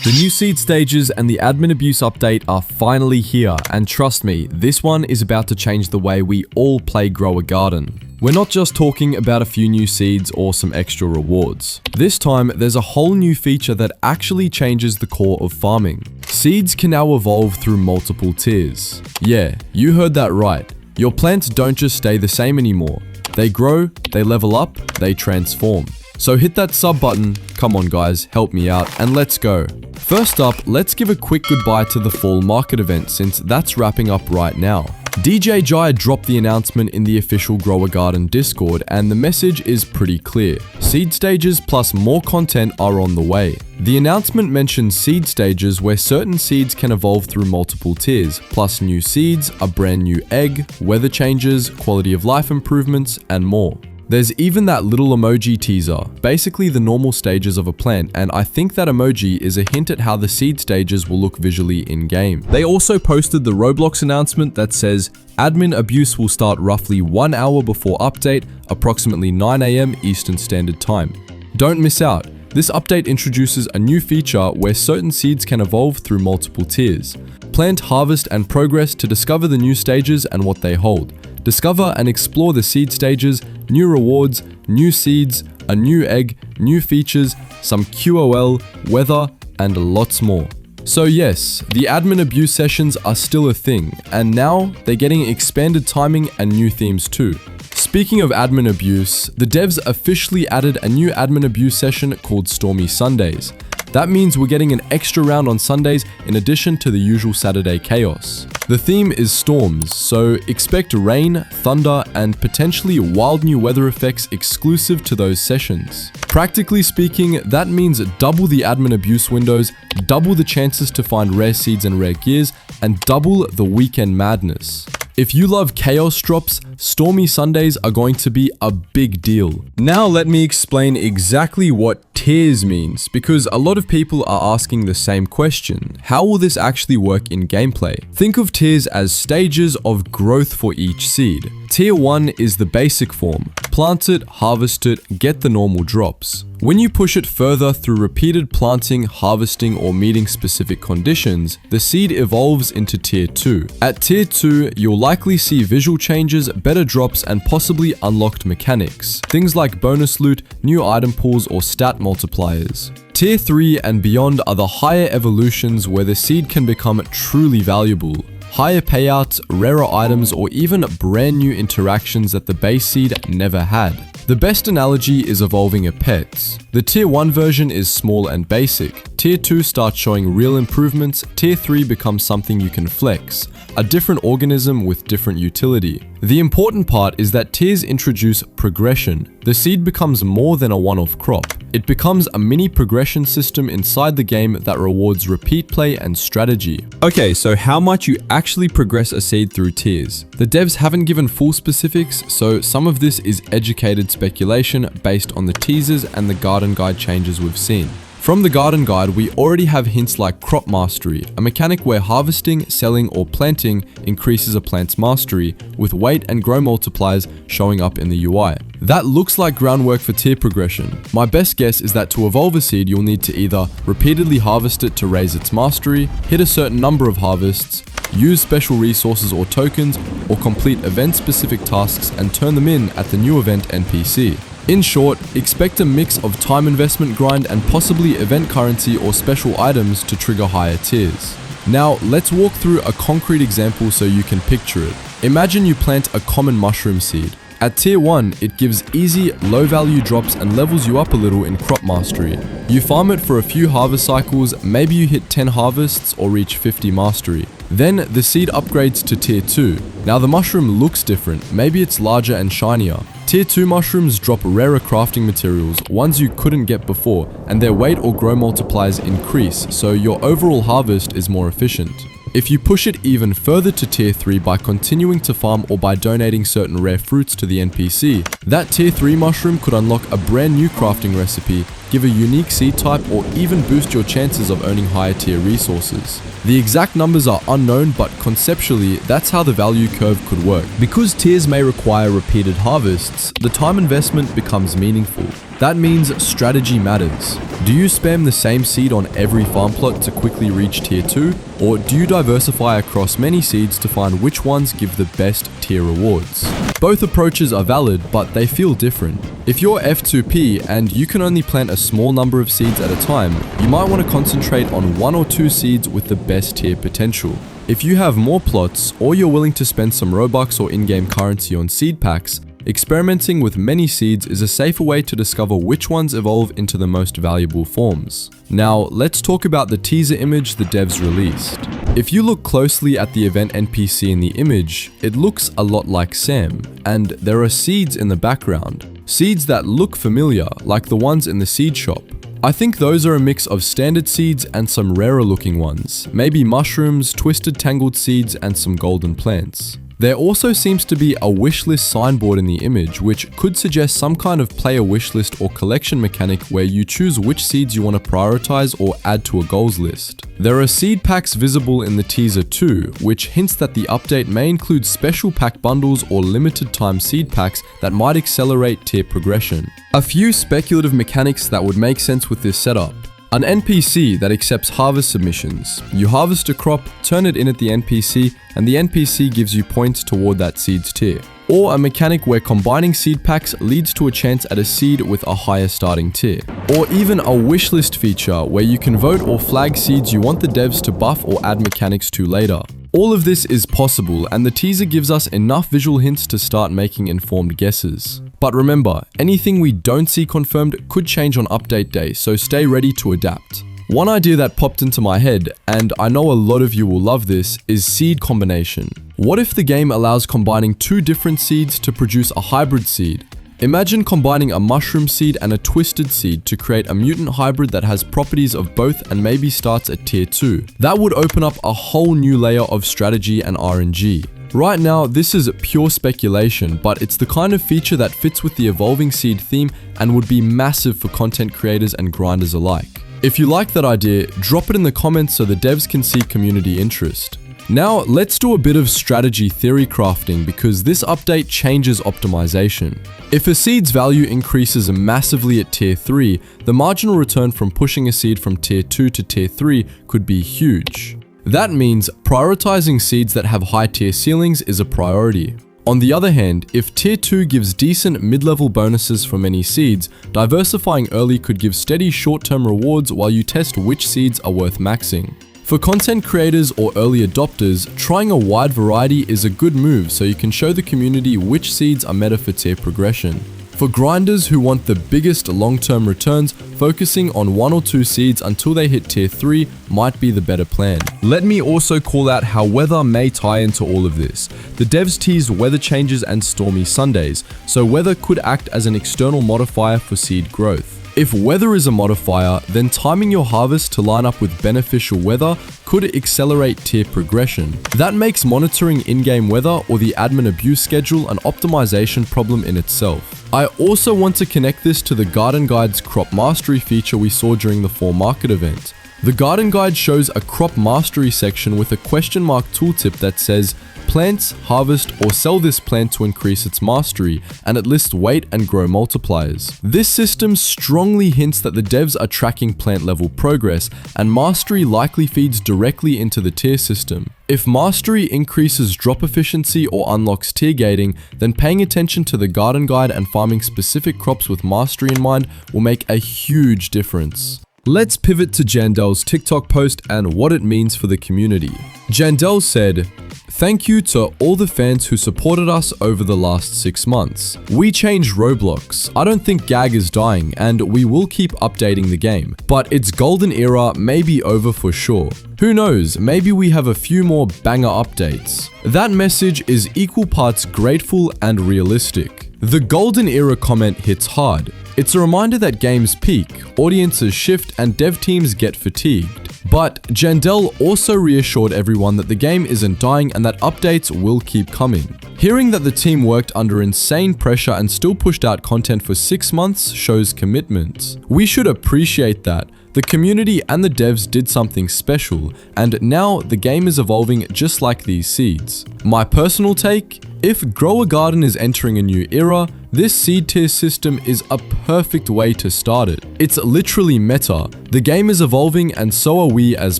The new seed stages and the admin abuse update are finally here, and trust me, this one is about to change the way we all play Grow a Garden. We're not just talking about a few new seeds or some extra rewards. This time, there's a whole new feature that actually changes the core of farming. Seeds can now evolve through multiple tiers. Yeah, you heard that right. Your plants don't just stay the same anymore. They grow, they level up, they transform. So hit that sub button, come on guys, help me out, and let's go. First up, let's give a quick goodbye to the fall market event since that's wrapping up right now. jhai dropped the announcement in the official Grow a Garden Discord, and the message is pretty clear. Seed stages plus more content are on the way. The announcement mentions seed stages where certain seeds can evolve through multiple tiers, plus new seeds, a brand new egg, weather changes, quality of life improvements, and more. There's even that little emoji teaser, basically the normal stages of a plant, and I think that emoji is a hint at how the seed stages will look visually in-game. They also posted the Roblox announcement that says, admin abuse will start roughly 1 hour before update, approximately 9 AM Eastern Standard Time. Don't miss out. This update introduces a new feature where certain seeds can evolve through multiple tiers. Plant, harvest, and progress to discover the new stages and what they hold. Discover and explore the seed stages, new rewards, new seeds, a new egg, new features, some QOL, weather, and lots more. So yes, the admin abuse sessions are still a thing, and now they're getting expanded timing and new themes too. Speaking of admin abuse, the devs officially added a new admin abuse session called Stormy Sundays. That means we're getting an extra round on Sundays in addition to the usual Saturday chaos. The theme is storms, so expect rain, thunder, and potentially wild new weather effects exclusive to those sessions. Practically speaking, that means double the admin abuse windows, double the chances to find rare seeds and rare gears, and double the weekend madness. If you love chaos drops, Stormy Sundays are going to be a big deal. Now let me explain exactly what tiers means, because a lot of people are asking the same question. How will this actually work in gameplay? Think of tiers as stages of growth for each seed. Tier 1 is the basic form. Plant it, harvest it, get the normal drops. When you push it further through repeated planting, harvesting, or meeting specific conditions, the seed evolves into Tier 2. At Tier 2, you'll likely see visual changes, better drops, and possibly unlocked mechanics. Things like bonus loot, new item pools, or stat multipliers. Tier 3 and beyond are the higher evolutions where the seed can become truly valuable. Higher payouts, rarer items, or even brand new interactions that the base seed never had. The best analogy is evolving a pet. The Tier 1 version is small and basic. Tier 2 starts showing real improvements. Tier 3 becomes something you can flex. A different organism with different utility. The important part is that tiers introduce progression. The seed becomes more than a one-off crop. It becomes a mini progression system inside the game that rewards repeat play and strategy. Okay, so how might you actually progress a seed through tiers? The devs haven't given full specifics, so some of this is educated speculation based on the teasers and the garden guide changes we've seen. From the garden guide, we already have hints like crop mastery, a mechanic where harvesting, selling, or planting increases a plant's mastery, with weight and grow multipliers showing up in the UI. That looks like groundwork for tier progression. My best guess is that to evolve a seed, you'll need to either repeatedly harvest it to raise its mastery, hit a certain number of harvests, use special resources or tokens, or complete event-specific tasks and turn them in at the new event NPC. In short, expect a mix of time investment grind and possibly event currency or special items to trigger higher tiers. Now, let's walk through a concrete example so you can picture it. Imagine you plant a common mushroom seed. At Tier 1, it gives easy, low-value drops and levels you up a little in crop mastery. You farm it for a few harvest cycles, maybe you hit 10 harvests or reach 50 mastery. Then, the seed upgrades to Tier 2. Now the mushroom looks different, maybe it's larger and shinier. Tier 2 mushrooms drop rarer crafting materials, ones you couldn't get before, and their weight or grow multipliers increase, so your overall harvest is more efficient. If you push it even further to Tier 3 by continuing to farm or by donating certain rare fruits to the NPC, that Tier 3 mushroom could unlock a brand new crafting recipe, give a unique seed type, or even boost your chances of earning higher tier resources. The exact numbers are unknown, but conceptually, that's how the value curve could work. Because tiers may require repeated harvests, the time investment becomes meaningful. That means strategy matters. Do you spam the same seed on every farm plot to quickly reach tier 2? Or do you diversify across many seeds to find which ones give the best tier rewards? Both approaches are valid, but they feel different. If you're F2P and you can only plant a small number of seeds at a time, you might want to concentrate on 1 or 2 seeds with the best tier potential. If you have more plots, or you're willing to spend some Robux or in-game currency on seed packs, experimenting with many seeds is a safer way to discover which ones evolve into the most valuable forms. Now, let's talk about the teaser image the devs released. If you look closely at the event NPC in the image, it looks a lot like Sam, and there are seeds in the background. Seeds that look familiar, like the ones in the seed shop. I think those are a mix of standard seeds and some rarer looking ones, maybe mushrooms, twisted tangled seeds, and some golden plants. There also seems to be a wishlist signboard in the image, which could suggest some kind of player wishlist or collection mechanic where you choose which seeds you want to prioritize or add to a goals list. There are seed packs visible in the teaser too, which hints that the update may include special pack bundles or limited time seed packs that might accelerate tier progression. A few speculative mechanics that would make sense with this setup. An NPC that accepts harvest submissions. You harvest a crop, turn it in at the NPC, and the NPC gives you points toward that seed's tier. Or a mechanic where combining seed packs leads to a chance at a seed with a higher starting tier. Or even a wishlist feature where you can vote or flag seeds you want the devs to buff or add mechanics to later. All of this is possible, and the teaser gives us enough visual hints to start making informed guesses. But remember, anything we don't see confirmed could change on update day, so stay ready to adapt. One idea that popped into my head, and I know a lot of you will love this, is seed combination. What if the game allows combining 2 different seeds to produce a hybrid seed? Imagine combining a mushroom seed and a twisted seed to create a mutant hybrid that has properties of both and maybe starts at tier 2. That would open up a whole new layer of strategy and RNG. Right now, this is pure speculation, but it's the kind of feature that fits with the evolving seed theme and would be massive for content creators and grinders alike. If you like that idea, drop it in the comments so the devs can see community interest. Now, let's do a bit of strategy theory crafting because this update changes optimization. If a seed's value increases massively at tier 3, the marginal return from pushing a seed from tier 2 to tier 3 could be huge. That means prioritizing seeds that have high tier ceilings is a priority. On the other hand, if tier 2 gives decent mid-level bonuses for many seeds, diversifying early could give steady short-term rewards while you test which seeds are worth maxing. For content creators or early adopters, trying a wide variety is a good move so you can show the community which seeds are meta for tier progression. For grinders who want the biggest long-term returns, focusing on 1 or 2 seeds until they hit tier 3 might be the better plan. Let me also call out how weather may tie into all of this. The devs teased weather changes and Stormy Sundays, so weather could act as an external modifier for seed growth. If weather is a modifier, then timing your harvest to line up with beneficial weather could accelerate tier progression. That makes monitoring in-game weather or the admin abuse schedule an optimization problem in itself. I also want to connect this to the Garden Guide's crop mastery feature we saw during the fall market event. The Garden Guide shows a crop mastery section with a question mark tooltip that says, plants, harvest, or sell this plant to increase its mastery, and it lists weight and grow multipliers. This system strongly hints that the devs are tracking plant level progress, and mastery likely feeds directly into the tier system. If mastery increases drop efficiency or unlocks tier gating, then paying attention to the Garden Guide and farming specific crops with mastery in mind will make a huge difference. Let's pivot to Jandel's TikTok post and what it means for the community. Jandel said, "Thank you to all the fans who supported us over the last 6 months. We changed Roblox. I don't think GAG is dying, and we will keep updating the game. But its golden era may be over for sure. Who knows, maybe we have a few more banger updates." That message is equal parts grateful and realistic. The golden era comment hits hard. It's a reminder that games peak, audiences shift, and dev teams get fatigued. But Jandel also reassured everyone that the game isn't dying and that updates will keep coming. Hearing that the team worked under insane pressure and still pushed out content for 6 months shows commitment. We should appreciate that. The community and the devs did something special, and now the game is evolving just like these seeds. My personal take? If Grow a Garden is entering a new era, this seed tier system is a perfect way to start it. It's literally meta. The game is evolving and so are we as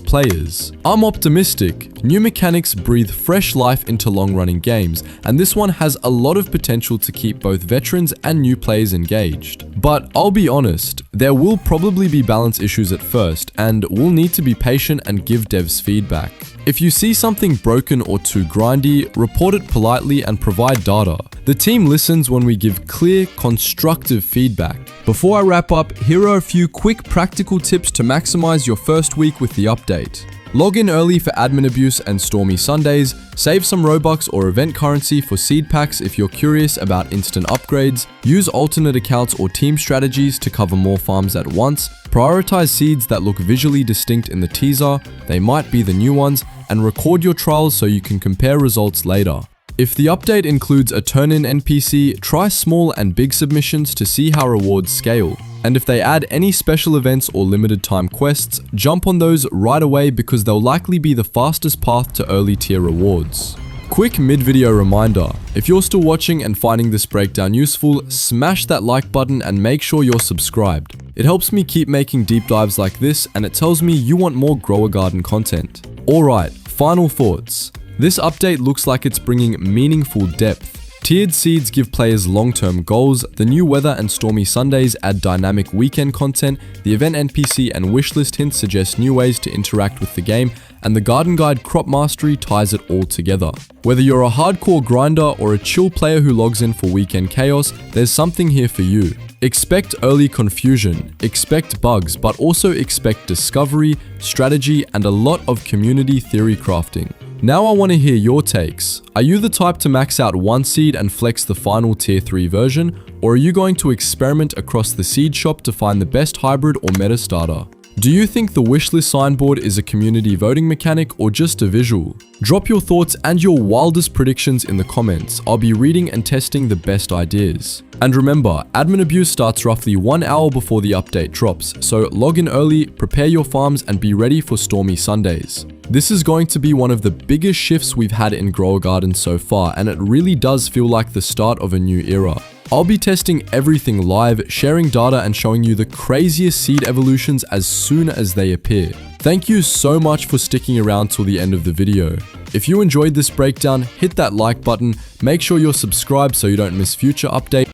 players. I'm optimistic. New mechanics breathe fresh life into long-running games, and this one has a lot of potential to keep both veterans and new players engaged. But I'll be honest, there will probably be balance issues at first, and we'll need to be patient and give devs feedback. If you see something broken or too grindy, report it politely and provide data. The team listens when we give clear, constructive feedback. Before I wrap up, here are a few quick practical tips to maximize your first week with the update. Log in early for admin abuse and Stormy Sundays, save some Robux or event currency for seed packs if you're curious about instant upgrades, use alternate accounts or team strategies to cover more farms at once, prioritize seeds that look visually distinct in the teaser, they might be the new ones, and record your trials so you can compare results later. If the update includes a turn-in NPC, try small and big submissions to see how rewards scale. And if they add any special events or limited time quests, jump on those right away because they'll likely be the fastest path to early tier rewards. Quick mid-video reminder, if you're still watching and finding this breakdown useful, smash that like button and make sure you're subscribed. It helps me keep making deep dives like this and it tells me you want more Grow a Garden content. Alright, final thoughts. This update looks like it's bringing meaningful depth. Tiered seeds give players long-term goals, the new weather and Stormy Sundays add dynamic weekend content, the event NPC and wishlist hints suggest new ways to interact with the game, and the Garden Guide Crop Mastery ties it all together. Whether you're a hardcore grinder or a chill player who logs in for weekend chaos, there's something here for you. Expect early confusion, expect bugs, but also expect discovery, strategy, and a lot of community theory crafting. Now I want to hear your takes. Are you the type to max out one seed and flex the final tier 3 version, or are you going to experiment across the seed shop to find the best hybrid or meta starter? Do you think the wishlist signboard is a community voting mechanic or just a visual? Drop your thoughts and your wildest predictions in the comments. I'll be reading and testing the best ideas. And remember, admin abuse starts roughly 1 hour before the update drops, so log in early, prepare your farms, and be ready for Stormy Sundays. This is going to be one of the biggest shifts we've had in Grow a Garden so far, and it really does feel like the start of a new era. I'll be testing everything live, sharing data and showing you the craziest seed evolutions as soon as they appear. Thank you so much for sticking around till the end of the video. If you enjoyed this breakdown, hit that like button, make sure you're subscribed so you don't miss future updates.